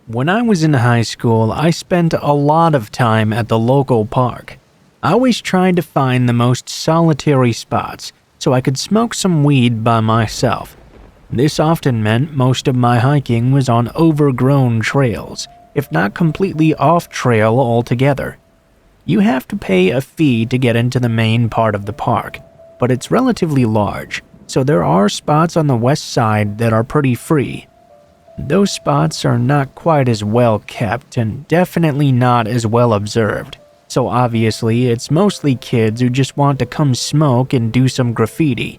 When I was in high school, I spent a lot of time at the local park. I always tried to find the most solitary spots so I could smoke some weed by myself. This often meant most of my hiking was on overgrown trails, if not completely off trail altogether. You have to pay a fee to get into the main part of the park, but it's relatively large, so there are spots on the west side that are pretty free. Those spots are not quite as well kept and definitely not as well observed, so obviously it's mostly kids who just want to come smoke and do some graffiti.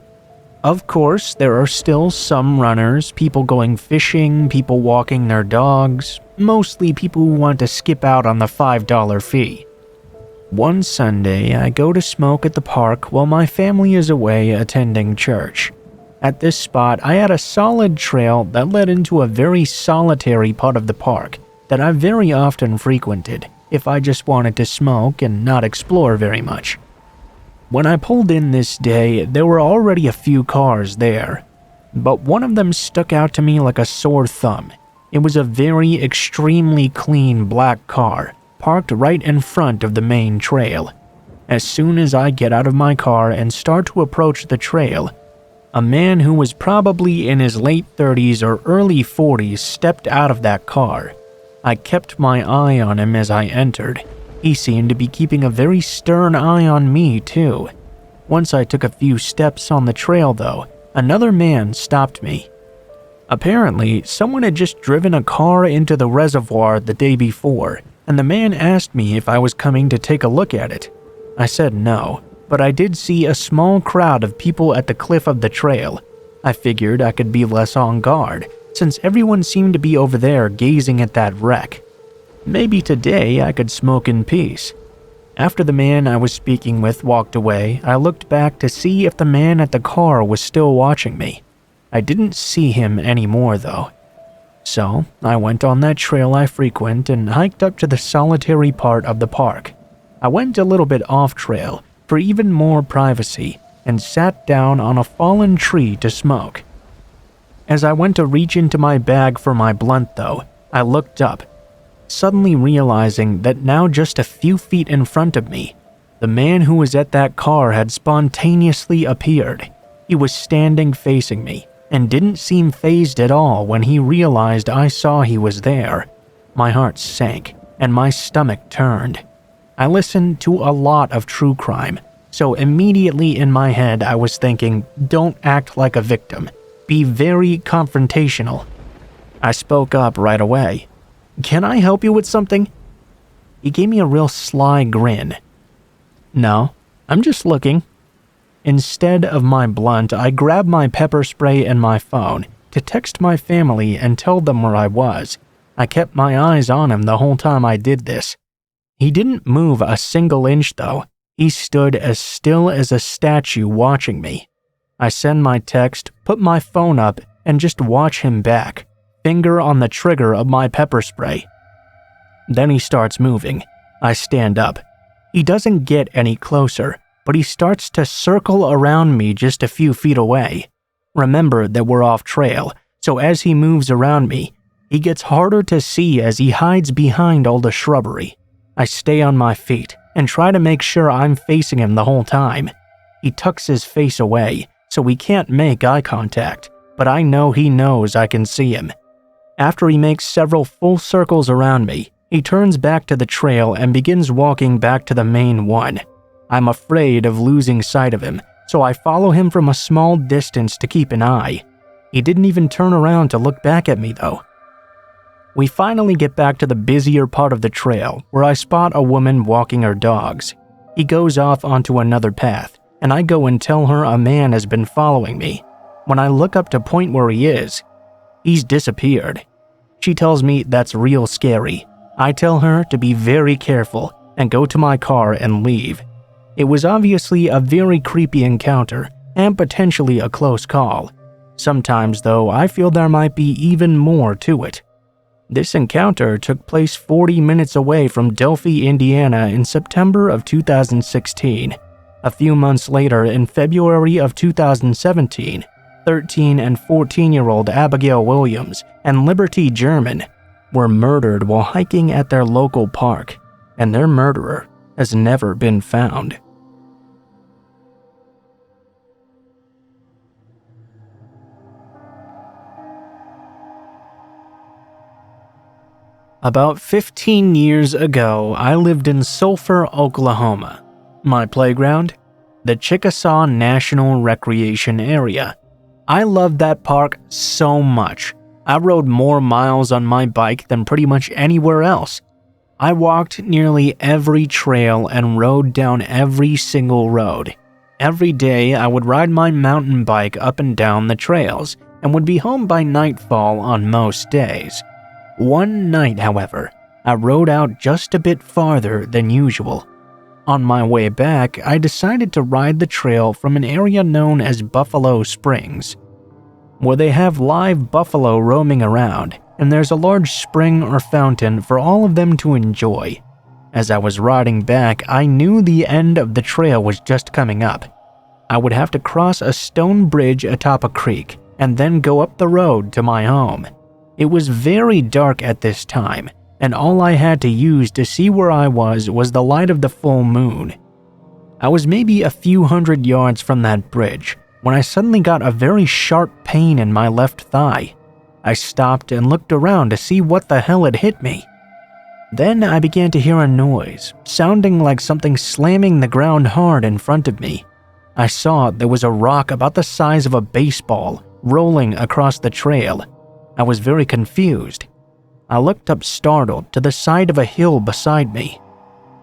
Of course, there are still some runners, people going fishing, people walking their dogs, mostly people who want to skip out on the $5 fee. One Sunday, I go to smoke at the park while my family is away attending church. At this spot, I had a solid trail that led into a very solitary part of the park that I very often frequented if I just wanted to smoke and not explore very much. When I pulled in this day, there were already a few cars there, but one of them stuck out to me like a sore thumb. It was a very extremely clean black car, parked right in front of the main trail. As soon as I get out of my car and start to approach the trail, a man who was probably in his late 30s or early 40s stepped out of that car. I kept my eye on him as I entered. He seemed to be keeping a very stern eye on me too. Once I took a few steps on the trail though, another man stopped me. Apparently, someone had just driven a car into the reservoir the day before, and the man asked me if I was coming to take a look at it. I said no, but I did see a small crowd of people at the cliff of the trail. I figured I could be less on guard, since everyone seemed to be over there gazing at that wreck. Maybe today I could smoke in peace. After the man I was speaking with walked away, I looked back to see if the man at the car was still watching me. I didn't see him anymore though. So, I went on that trail I frequent and hiked up to the solitary part of the park. I went a little bit off trail for even more privacy and sat down on a fallen tree to smoke. As I went to reach into my bag for my blunt though, I looked up, suddenly realizing that now just a few feet in front of me, the man who was at that car had spontaneously appeared. He was standing facing me and didn't seem fazed at all when he realized I saw he was there. My heart sank and my stomach turned. I listened to a lot of true crime, so immediately in my head I was thinking, don't act like a victim. Be very confrontational. I spoke up right away. Can I help you with something? He gave me a real sly grin. No, I'm just looking. Instead of my blunt, I grabbed my pepper spray and my phone to text my family and tell them where I was. I kept my eyes on him the whole time I did this. He didn't move a single inch though. He stood as still as a statue watching me. I send my text, put my phone up, and just watch him back, finger on the trigger of my pepper spray. Then he starts moving. I stand up. He doesn't get any closer, but he starts to circle around me just a few feet away. Remember that we're off trail, so as he moves around me, he gets harder to see as he hides behind all the shrubbery. I stay on my feet and try to make sure I'm facing him the whole time. He tucks his face away, so we can't make eye contact, but I know he knows I can see him. After he makes several full circles around me, he turns back to the trail and begins walking back to the main one. I'm afraid of losing sight of him, so I follow him from a small distance to keep an eye. He didn't even turn around to look back at me though. We finally get back to the busier part of the trail where I spot a woman walking her dogs. He goes off onto another path, and I go and tell her a man has been following me. When I look up to point where he is, he's disappeared. She tells me that's real scary. I tell her to be very careful and go to my car and leave. It was obviously a very creepy encounter and potentially a close call. Sometimes though, I feel there might be even more to it. This encounter took place 40 minutes away from Delphi, Indiana in September of 2016. A few months later, in February of 2017, 13 and 14-year-old Abigail Williams and Liberty German were murdered while hiking at their local park, and their murderer has never been found. About 15 years ago, I lived in Sulphur, Oklahoma. My playground? The Chickasaw National Recreation Area. I loved that park so much. I rode more miles on my bike than pretty much anywhere else. I walked nearly every trail and rode down every single road. Every day, I would ride my mountain bike up and down the trails and would be home by nightfall on most days. One night, however, I rode out just a bit farther than usual. On my way back, I decided to ride the trail from an area known as Buffalo Springs, where they have live buffalo roaming around, and there's a large spring or fountain for all of them to enjoy. As I was riding back, I knew the end of the trail was just coming up. I would have to cross a stone bridge atop a creek, and then go up the road to my home. It was very dark at this time, and all I had to use to see where I was the light of the full moon. I was maybe a few hundred yards from that bridge when I suddenly got a very sharp pain in my left thigh. I stopped and looked around to see what the hell had hit me. Then I began to hear a noise, sounding like something slamming the ground hard in front of me. I saw there was a rock about the size of a baseball rolling across the trail. I was very confused. I looked up startled to the side of a hill beside me.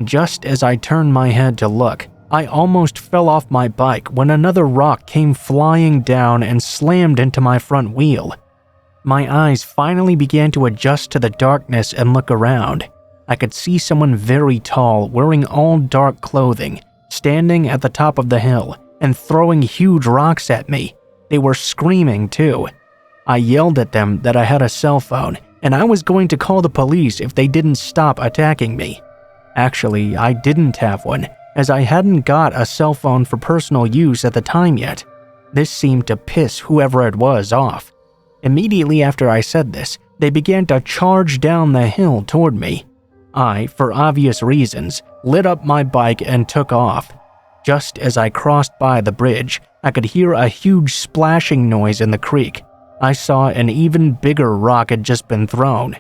Just as I turned my head to look, I almost fell off my bike when another rock came flying down and slammed into my front wheel. My eyes finally began to adjust to the darkness and look around. I could see someone very tall, wearing all dark clothing, standing at the top of the hill and throwing huge rocks at me. They were screaming too. I yelled at them that I had a cell phone and I was going to call the police if they didn't stop attacking me. Actually, I didn't have one, as I hadn't got a cell phone for personal use at the time yet. This seemed to piss whoever it was off. Immediately after I said this, they began to charge down the hill toward me. I, for obvious reasons, lit up my bike and took off. Just as I crossed by the bridge, I could hear a huge splashing noise in the creek. I saw an even bigger rock had just been thrown.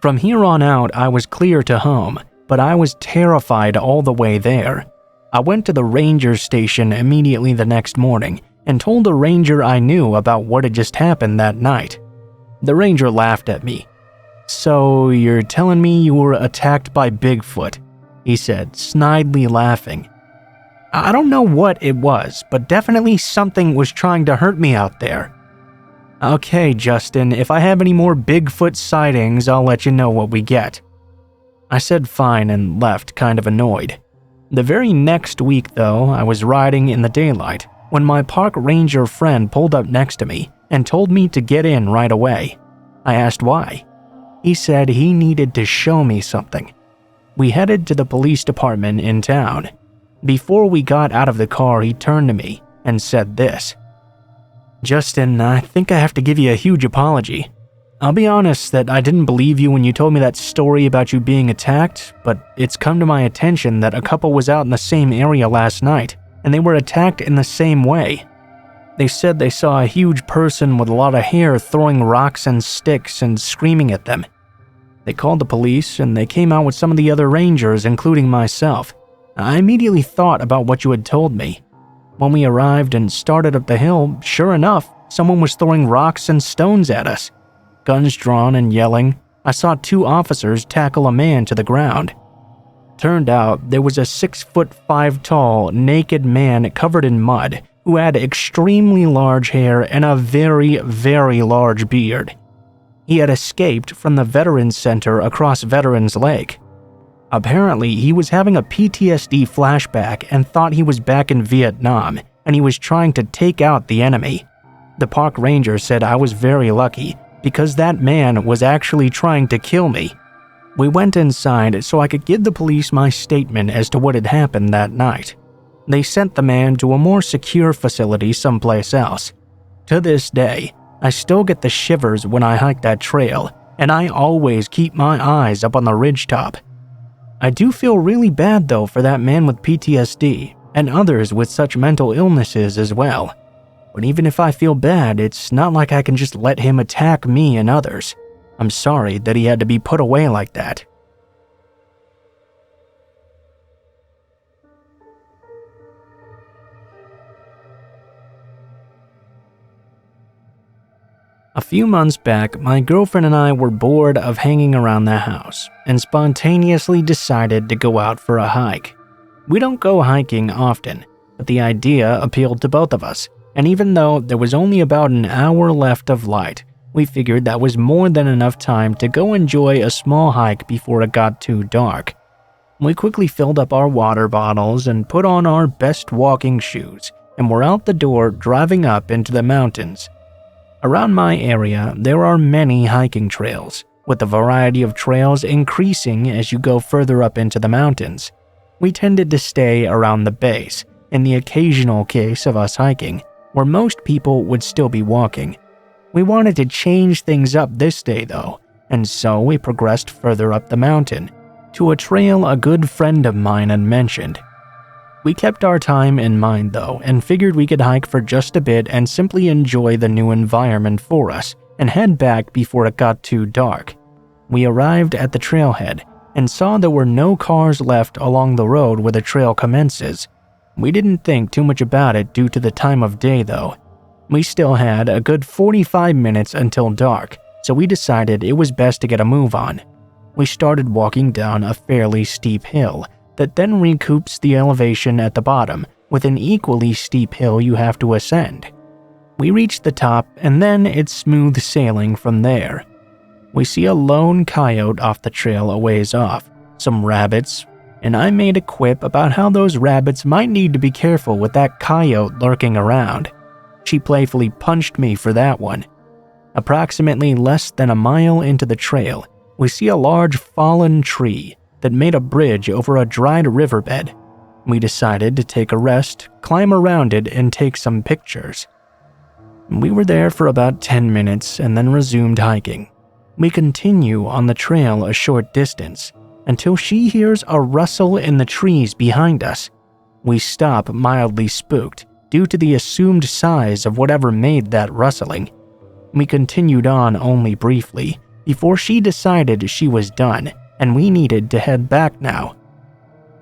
From here on out, I was clear to home, but I was terrified all the way there. I went to the ranger station immediately the next morning and told a ranger I knew about what had just happened that night. The ranger laughed at me. "So you're telling me you were attacked by Bigfoot?" he said, snidely laughing. I don't know what it was, but definitely something was trying to hurt me out there. "Okay, Justin, if I have any more Bigfoot sightings, I'll let you know what we get." I said fine and left, kind of annoyed. The very next week, though, I was riding in the daylight when my park ranger friend pulled up next to me and told me to get in right away. I asked why. He said he needed to show me something. We headed to the police department in town. Before we got out of the car, he turned to me and said this: "Justin, I think I have to give you a huge apology. I'll be honest that I didn't believe you when you told me that story about you being attacked, but it's come to my attention that a couple was out in the same area last night, and they were attacked in the same way. They said they saw a huge person with a lot of hair throwing rocks and sticks and screaming at them. They called the police, and they came out with some of the other rangers, including myself. I immediately thought about what you had told me. When we arrived and started up the hill, sure enough, someone was throwing rocks and stones at us. Guns drawn and yelling, I saw 2 officers tackle a man to the ground. Turned out there was a 6'5" tall, naked man covered in mud who had extremely large hair and a very, very large beard. He had escaped from the Veterans Center across Veterans Lake. Apparently, he was having a PTSD flashback and thought he was back in Vietnam, and he was trying to take out the enemy. The park ranger said I was very lucky because that man was actually trying to kill me. We went inside so I could give the police my statement as to what had happened that night. They sent the man to a more secure facility someplace else. To this day, I still get the shivers when I hike that trail, and I always keep my eyes up on the ridgetop. I do feel really bad though for that man with PTSD and others with such mental illnesses as well. But even if I feel bad, it's not like I can just let him attack me and others. I'm sorry that he had to be put away like that. A few months back, my girlfriend and I were bored of hanging around the house and spontaneously decided to go out for a hike. We don't go hiking often, but the idea appealed to both of us, and even though there was only about an hour left of light, we figured that was more than enough time to go enjoy a small hike before it got too dark. We quickly filled up our water bottles and put on our best walking shoes, and were out the door driving up into the mountains. Around my area, there are many hiking trails, with the variety of trails increasing as you go further up into the mountains. We tended to stay around the base, in the occasional case of us hiking, where most people would still be walking. We wanted to change things up this day though, and so we progressed further up the mountain, to a trail a good friend of mine had mentioned. We kept our time in mind though, and figured we could hike for just a bit and simply enjoy the new environment for us, and head back before it got too dark. We arrived at the trailhead, and saw there were no cars left along the road where the trail commences. We didn't think too much about it due to the time of day though. We still had a good 45 minutes until dark, so we decided it was best to get a move on. We started walking down a fairly steep hill, that then recoups the elevation at the bottom with an equally steep hill you have to ascend. We reach the top and then it's smooth sailing from there. We see a lone coyote off the trail a ways off, some rabbits, and I made a quip about how those rabbits might need to be careful with that coyote lurking around. She playfully punched me for that one. Approximately less than a mile into the trail, we see a large fallen tree that made a bridge over a dried riverbed. We decided to take a rest, climb around it, and take some pictures. We were there for about 10 minutes and then resumed hiking. We continue on the trail a short distance until she hears a rustle in the trees behind us. We stop mildly spooked due to the assumed size of whatever made that rustling. We continued on only briefly before she decided she was done and we needed to head back now.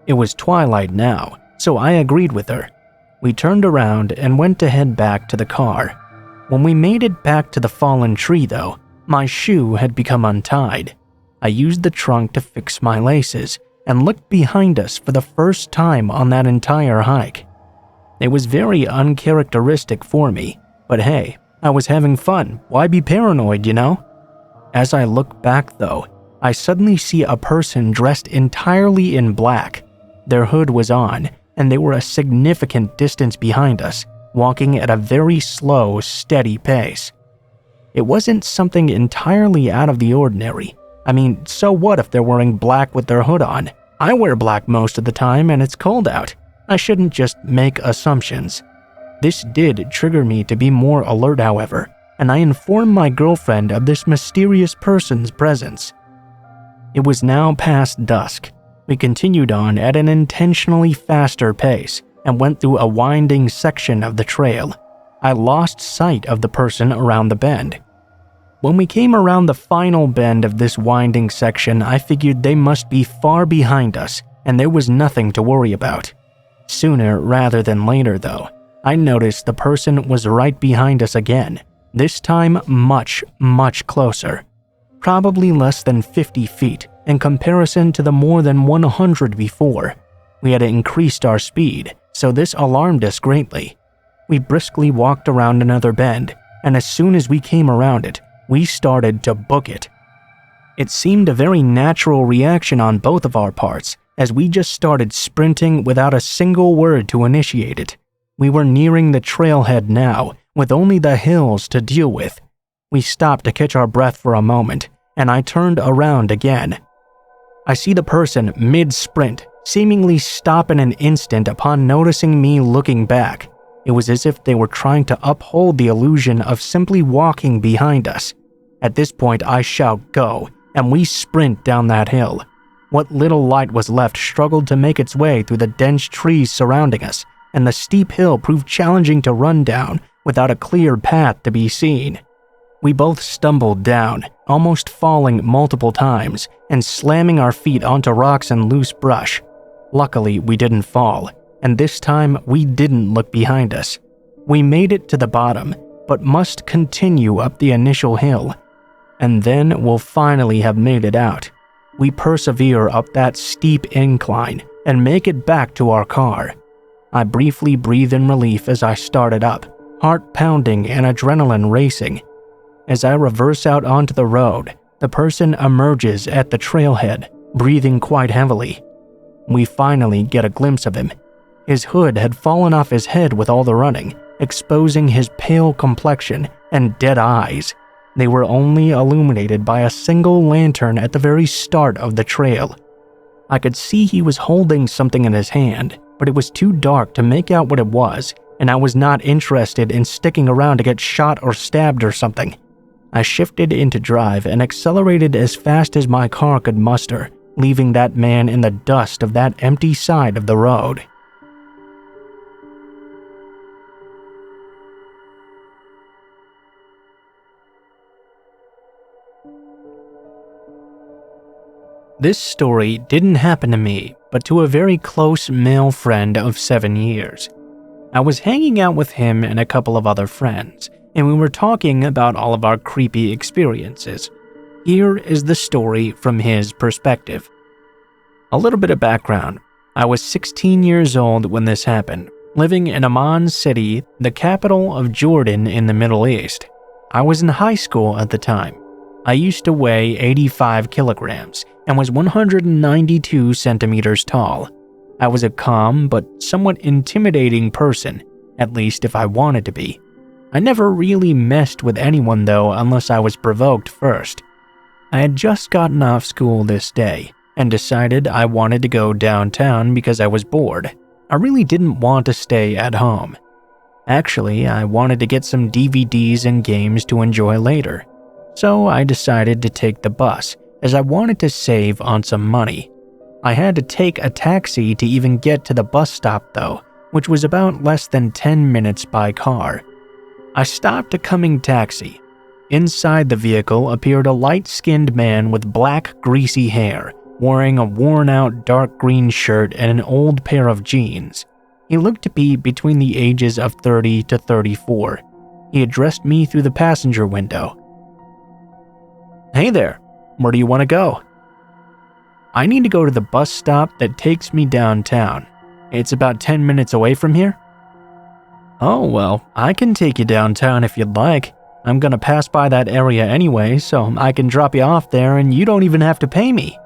It was twilight now, so I agreed with her. We turned around and went to head back to the car. When we made it back to the fallen tree though, my shoe had become untied. I used the trunk to fix my laces and looked behind us for the first time on that entire hike. It was very uncharacteristic for me, but hey, I was having fun. Why be paranoid, you know? As I look back though, I suddenly see a person dressed entirely in black. Their hood was on, and they were a significant distance behind us, walking at a very slow, steady pace. It wasn't something entirely out of the ordinary. I mean, so what if they're wearing black with their hood on? I wear black most of the time and it's cold out. I shouldn't just make assumptions. This did trigger me to be more alert, however, and I informed my girlfriend of this mysterious person's presence. It was now past dusk. We continued on at an intentionally faster pace and went through a winding section of the trail. I lost sight of the person around the bend. When we came around the final bend of this winding section, I figured they must be far behind us and there was nothing to worry about. Sooner rather than later though, I noticed the person was right behind us again, this time much, much closer. Probably less than 50 feet in comparison to the more than 100 before. We had increased our speed, so this alarmed us greatly. We briskly walked around another bend, and as soon as we came around it, we started to book it. It seemed a very natural reaction on both of our parts, as we just started sprinting without a single word to initiate it. We were nearing the trailhead now, with only the hills to deal with. We stopped to catch our breath for a moment, and I turned around again. I see the person mid-sprint, seemingly stop in an instant upon noticing me looking back. It was as if they were trying to uphold the illusion of simply walking behind us. At this point, I shout go, and we sprint down that hill. What little light was left struggled to make its way through the dense trees surrounding us, and the steep hill proved challenging to run down without a clear path to be seen. We both stumbled down, almost falling multiple times and slamming our feet onto rocks and loose brush. Luckily, we didn't fall, and this time we didn't look behind us. We made it to the bottom, but must continue up the initial hill, and then we'll finally have made it out. We persevere up that steep incline and make it back to our car. I briefly breathe in relief as I started up, heart pounding and adrenaline racing. As I reverse out onto the road, the person emerges at the trailhead, breathing quite heavily. We finally get a glimpse of him. His hood had fallen off his head with all the running, exposing his pale complexion and dead eyes. They were only illuminated by a single lantern at the very start of the trail. I could see he was holding something in his hand, but it was too dark to make out what it was, and I was not interested in sticking around to get shot or stabbed or something. I shifted into drive and accelerated as fast as my car could muster, leaving that man in the dust of that empty side of the road. This story didn't happen to me, but to a very close male friend of 7 years. I was hanging out with him and a couple of other friends, and we were talking about all of our creepy experiences. Here is the story from his perspective. A little bit of background. I was 16 years old when this happened, living in Amman City, the capital of Jordan in the Middle East. I was in high school at the time. I used to weigh 85 kilograms and was 192 centimeters tall. I was a calm but somewhat intimidating person, at least if I wanted to be. I never really messed with anyone though unless I was provoked first. I had just gotten off school this day and decided I wanted to go downtown because I was bored. I really didn't want to stay at home. Actually, I wanted to get some DVDs and games to enjoy later. So I decided to take the bus, as I wanted to save on some money. I had to take a taxi to even get to the bus stop though, which was about less than 10 minutes by car. I stopped a coming taxi. Inside the vehicle appeared a light-skinned man with black, greasy hair, wearing a worn-out dark green shirt and an old pair of jeans. He looked to be between the ages of 30 to 34. He addressed me through the passenger window. "Hey there, where do you want to go?" "I need to go to the bus stop that takes me downtown. It's about 10 minutes away from here." "Oh, well, I can take you downtown if you'd like. I'm gonna pass by that area anyway, so I can drop you off there and you don't even have to pay me."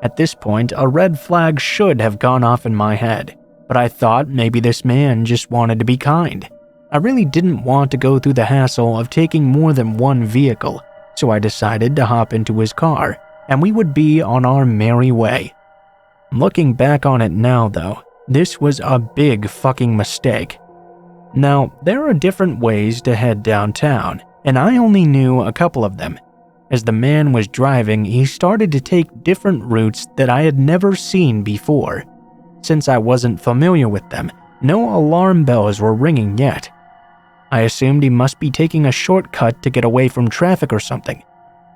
At this point, a red flag should have gone off in my head, but I thought maybe this man just wanted to be kind. I really didn't want to go through the hassle of taking more than one vehicle, so I decided to hop into his car, and we would be on our merry way. Looking back on it now though, this was a big fucking mistake. Now, there are different ways to head downtown, and I only knew a couple of them. As the man was driving, he started to take different routes that I had never seen before. Since I wasn't familiar with them, no alarm bells were ringing yet. I assumed he must be taking a shortcut to get away from traffic or something.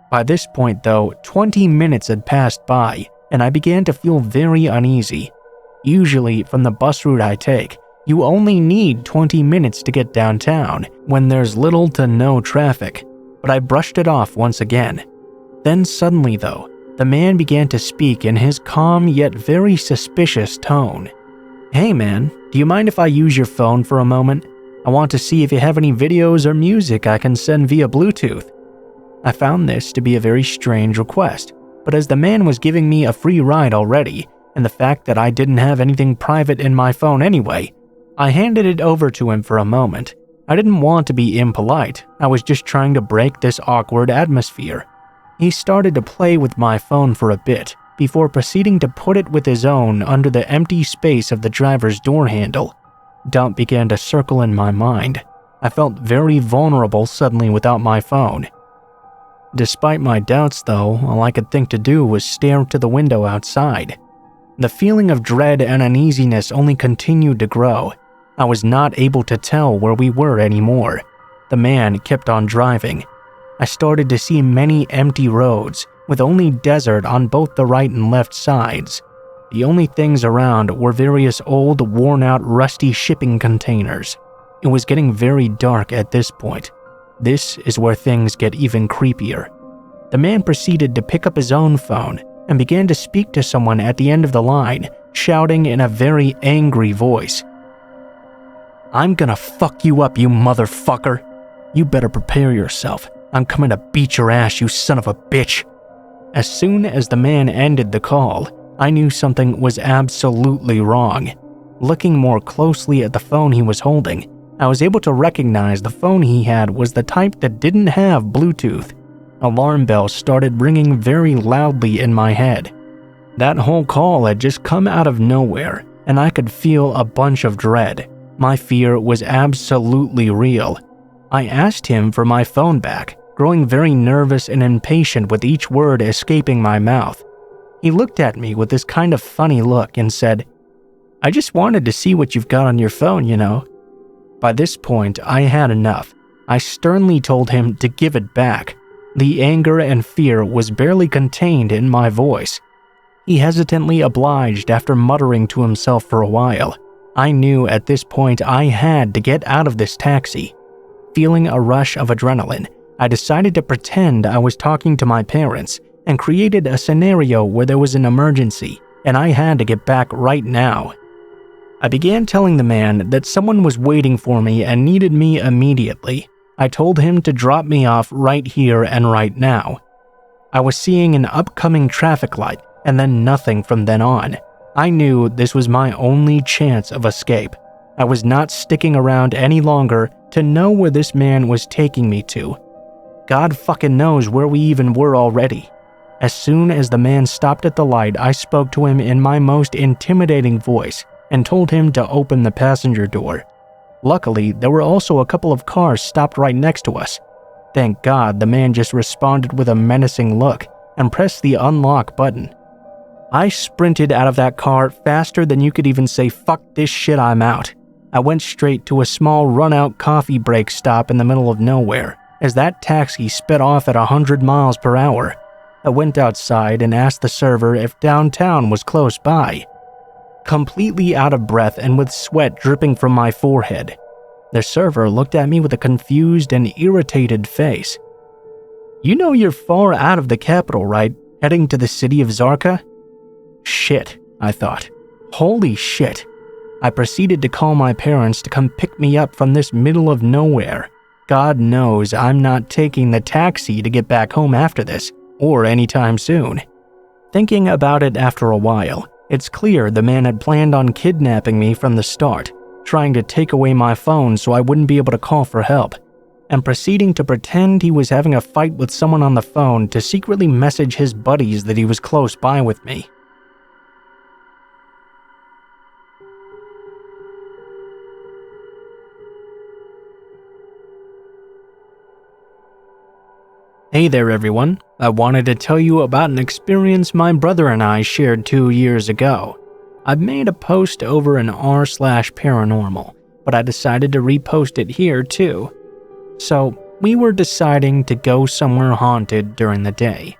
By this point though, 20 minutes had passed by, and I began to feel very uneasy. Usually, from the bus route I take, you only need 20 minutes to get downtown when there's little to no traffic, but I brushed it off once again. Then suddenly though, the man began to speak in his calm yet very suspicious tone. "Hey man, do you mind if I use your phone for a moment? I want to see if you have any videos or music I can send via Bluetooth." I found this to be a very strange request, but as the man was giving me a free ride already, and the fact that I didn't have anything private in my phone anyway, I handed it over to him for a moment. I didn't want to be impolite, I was just trying to break this awkward atmosphere. He started to play with my phone for a bit, before proceeding to put it with his own under the empty space of the driver's door handle. Doubt began to circle in my mind. I felt very vulnerable suddenly without my phone. Despite my doubts though, all I could think to do was stare to the window outside. The feeling of dread and uneasiness only continued to grow. I was not able to tell where we were anymore. The man kept on driving. I started to see many empty roads, with only desert on both the right and left sides. The only things around were various old, worn-out, rusty shipping containers. It was getting very dark at this point. This is where things get even creepier. The man proceeded to pick up his own phone and began to speak to someone at the end of the line, shouting in a very angry voice, "I'm gonna fuck you up, you motherfucker. You better prepare yourself. I'm coming to beat your ass, you son of a bitch." As soon as the man ended the call, I knew something was absolutely wrong. Looking more closely at the phone he was holding, I was able to recognize the phone he had was the type that didn't have Bluetooth. Alarm bells started ringing very loudly in my head. That whole call had just come out of nowhere, and I could feel a bunch of dread. My fear was absolutely real. I asked him for my phone back, growing very nervous and impatient with each word escaping my mouth. He looked at me with this kind of funny look and said, "I just wanted to see what you've got on your phone, you know." By this point, I had enough. I sternly told him to give it back. The anger and fear was barely contained in my voice. He hesitantly obliged after muttering to himself for a while. I knew at this point I had to get out of this taxi. Feeling a rush of adrenaline, I decided to pretend I was talking to my parents and created a scenario where there was an emergency and I had to get back right now. I began telling the man that someone was waiting for me and needed me immediately. I told him to drop me off right here and right now. I was seeing an upcoming traffic light and then nothing from then on. I knew this was my only chance of escape. I was not sticking around any longer to know where this man was taking me to. God fucking knows where we even were already. As soon as the man stopped at the light, I spoke to him in my most intimidating voice and told him to open the passenger door. Luckily, there were also a couple of cars stopped right next to us. Thank God the man just responded with a menacing look and pressed the unlock button. I sprinted out of that car faster than you could even say, "Fuck this shit, I'm out." I went straight to a small run-out coffee break stop in the middle of nowhere as that taxi sped off at 100 miles per hour. I went outside and asked the server if downtown was close by. Completely out of breath and with sweat dripping from my forehead, the server looked at me with a confused and irritated face. "You know you're far out of the capital, right? Heading to the city of Zarka?" Shit, I thought. Holy shit. I proceeded to call my parents to come pick me up from this middle of nowhere. God knows I'm not taking the taxi to get back home after this, or anytime soon. Thinking about it after a while, it's clear the man had planned on kidnapping me from the start, trying to take away my phone so I wouldn't be able to call for help, and proceeding to pretend he was having a fight with someone on the phone to secretly message his buddies that he was close by with me. Hey there everyone, I wanted to tell you about an experience my brother and I shared 2 years ago. I've made a post over an r/paranormal, but I decided to repost it here too. So, we were deciding to go somewhere haunted during the day.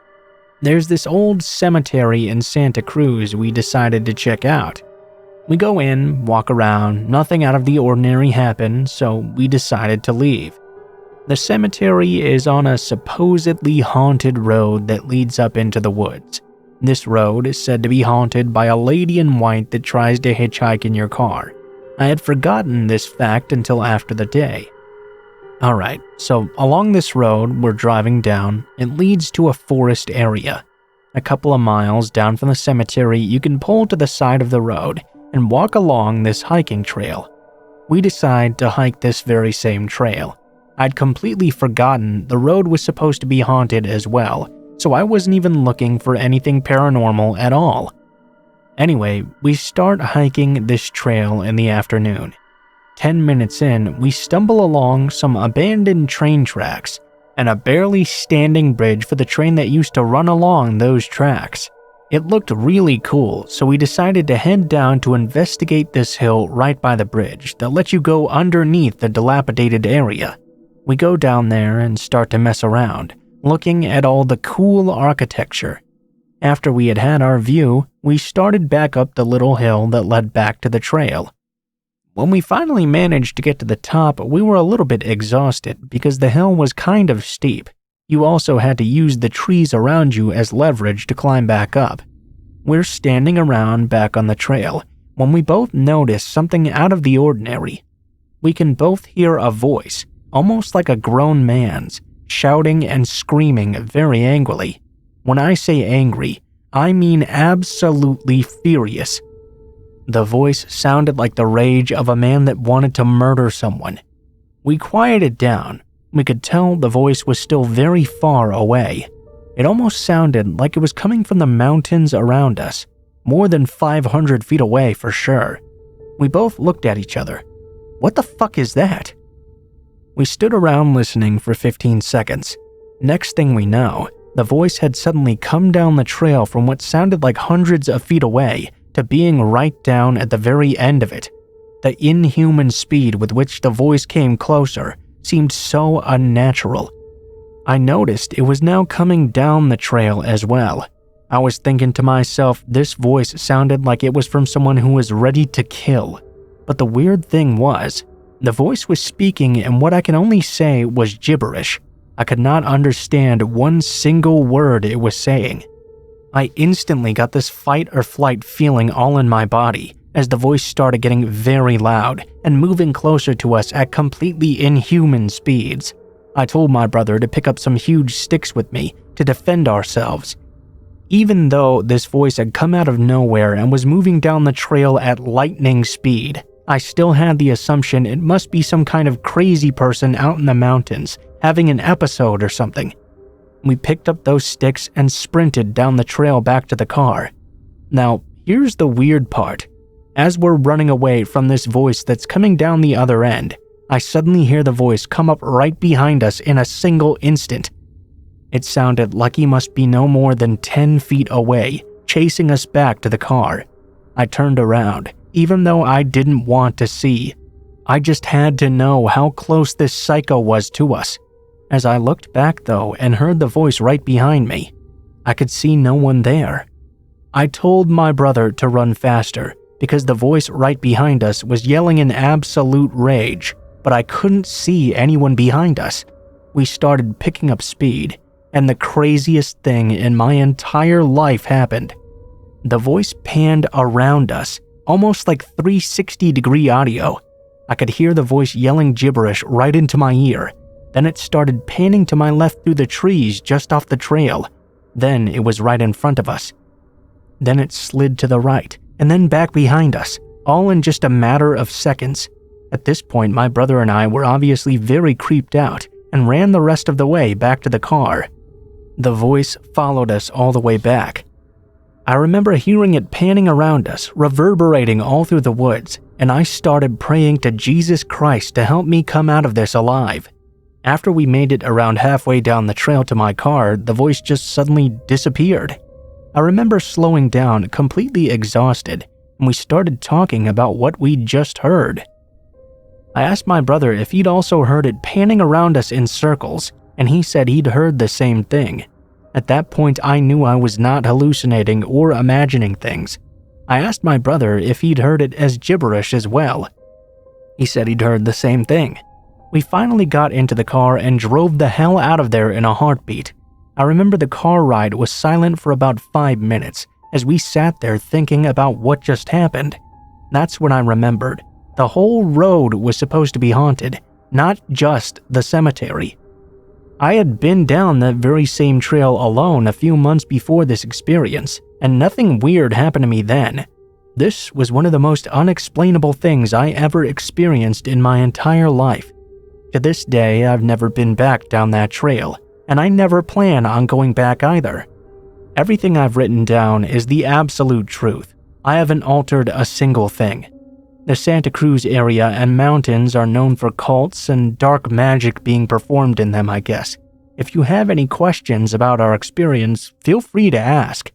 There's this old cemetery in Santa Cruz we decided to check out. We go in, walk around, nothing out of the ordinary happened, so we decided to leave. The cemetery is on a supposedly haunted road that leads up into the woods. This road is said to be haunted by a lady in white that tries to hitchhike in your car. I had forgotten this fact until after the day. Alright, so along this road we're driving down, it leads to a forest area. A couple of miles down from the cemetery, you can pull to the side of the road and walk along this hiking trail. We decide to hike this very same trail. I'd completely forgotten the road was supposed to be haunted as well, so I wasn't even looking for anything paranormal at all. Anyway, we start hiking this trail in the afternoon. 10 minutes in, we stumble along some abandoned train tracks. and a barely standing bridge for the train that used to run along those tracks. It looked really cool, so we decided to head down to investigate this hill right by the bridge that lets you go underneath the dilapidated area. We go down there and start to mess around, looking at all the cool architecture. After we had had our view, we started back up the little hill that led back to the trail. When we finally managed to get to the top, we were a little bit exhausted because the hill was kind of steep. You also had to use the trees around you as leverage to climb back up. We're standing around back on the trail when we both notice something out of the ordinary. We can both hear a voice, almost like a grown man's, shouting and screaming very angrily. When I say angry, I mean absolutely furious. The voice sounded like the rage of a man that wanted to murder someone. We quieted down. We could tell the voice was still very far away. It almost sounded like it was coming from the mountains around us, more than 500 feet away for sure. We both looked at each other. What the fuck is that? We stood around listening for 15 seconds. Next thing we know, the voice had suddenly come down the trail from what sounded like hundreds of feet away to being right down at the very end of it. The inhuman speed with which the voice came closer seemed so unnatural. I noticed it was now coming down the trail as well. I was thinking to myself, this voice sounded like it was from someone who was ready to kill. But the weird thing was, the voice was speaking in what I can only say was gibberish. I could not understand one single word it was saying. I instantly got this fight or flight feeling all in my body as the voice started getting very loud and moving closer to us at completely inhuman speeds. I told my brother to pick up some huge sticks with me to defend ourselves. Even though this voice had come out of nowhere and was moving down the trail at lightning speed, I still had the assumption it must be some kind of crazy person out in the mountains having an episode or something. We picked up those sticks and sprinted down the trail back to the car. Now, here's the weird part. As we're running away from this voice that's coming down the other end, I suddenly hear the voice come up right behind us in a single instant. It sounded like he must be no more than 10 feet away, chasing us back to the car. I turned around, even though I didn't want to see. I just had to know how close this psycho was to us. As I looked back though and heard the voice right behind me, I could see no one there. I told my brother to run faster because the voice right behind us was yelling in absolute rage, but I couldn't see anyone behind us. We started picking up speed, and the craziest thing in my entire life happened. The voice panned around us, almost like 360-degree audio. I could hear the voice yelling gibberish right into my ear. Then it started panning to my left through the trees just off the trail. Then it was right in front of us. Then it slid to the right, and then back behind us, all in just a matter of seconds. At this point, my brother and I were obviously very creeped out and ran the rest of the way back to the car. The voice followed us all the way back. I remember hearing it panning around us, reverberating all through the woods, and I started praying to Jesus Christ to help me come out of this alive. After we made it around halfway down the trail to my car, the voice just suddenly disappeared. I remember slowing down, completely exhausted, and we started talking about what we'd just heard. I asked my brother if he'd also heard it panning around us in circles, and he said he'd heard the same thing. At that point, I knew I was not hallucinating or imagining things. I asked my brother if he'd heard it as gibberish as well. He said he'd heard the same thing. We finally got into the car and drove the hell out of there in a heartbeat. I remember the car ride was silent for about 5 minutes as we sat there thinking about what just happened. That's when I remembered. The whole road was supposed to be haunted, not just the cemetery. I had been down that very same trail alone a few months before this experience, and nothing weird happened to me then. This was one of the most unexplainable things I ever experienced in my entire life. To this day, I've never been back down that trail, and I never plan on going back either. Everything I've written down is the absolute truth. I haven't altered a single thing. The Santa Cruz area and mountains are known for cults and dark magic being performed in them, I guess. If you have any questions about our experience, feel free to ask.